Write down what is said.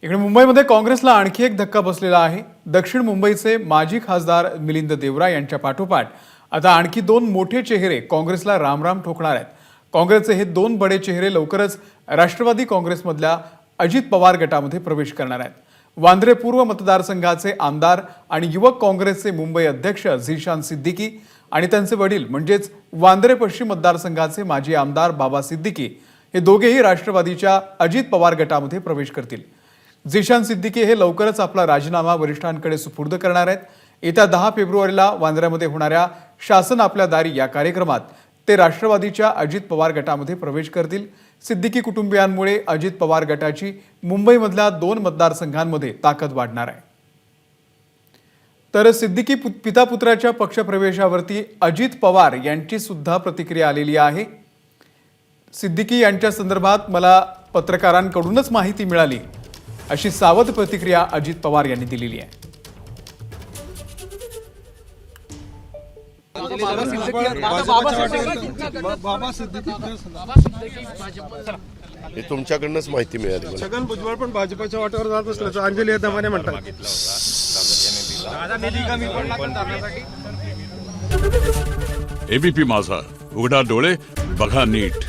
इकडे मुंबईमध्ये काँग्रेसला आणखी एक धक्का बसलेला आहे। दक्षिण मुंबईचे माजी खासदार मिलिंद देवरा यांच्या पाठोपाठ आता आणखी दोन मोठे चेहरे काँग्रेसला रामराम ठोकणार आहेत। काँग्रेसचे हे दोन बडे चेहरे लवकरच राष्ट्रवादी काँग्रेसमधल्या अजित पवार गटामध्ये प्रवेश करणार आहेत। वांद्रे पूर्व मतदारसंघाचे आमदार आणि युवक काँग्रेसचे मुंबई अध्यक्ष झीशान सिद्दीकी आणि त्यांचे वडील म्हणजेच वांद्रे पश्चिम मतदारसंघाचे माजी आमदार बाबा सिद्दीकी हे दोघेही राष्ट्रवादीच्या अजित पवार गटामध्ये प्रवेश करतील। झीशान सिद्दीकी हे लवकरच आपला राजीनामा वरिष्ठांकडे सुपूर्द करणार आहेत। येत्या 10 फेब्रुवारीला वांद्र्यामध्ये होणाऱ्या शासन आपल्या दारी या कार्यक्रमात ते राष्ट्रवादीच्या अजित पवार गटामध्ये प्रवेश करतील। सिद्दीकी कुटुंबियांमुळे अजित पवार गटाची मुंबईमधल्या 2 मतदारसंघांमध्ये ताकद वाढणार आहे। तर सिद्दीकी पिता पुत्राच्या पक्षप्रवेशावरती अजित पवार यांची सुद्धा प्रतिक्रिया आलेली आहे। सिद्दीकी यांच्या संदर्भात मला पत्रकारांकडूनच माहिती मिळाली अशी सावध प्रतिक्रिया अजित पवार यांनी दिलेली आहे। हे तुमच्याकडूनच माहिती मिळाली। छगन भुजबळ पण भाजपच्या वाटेवर जात असल्याचं अंजली दमाने म्हणतात। एबीपी माझा, उघडा डोळे बघा नीट।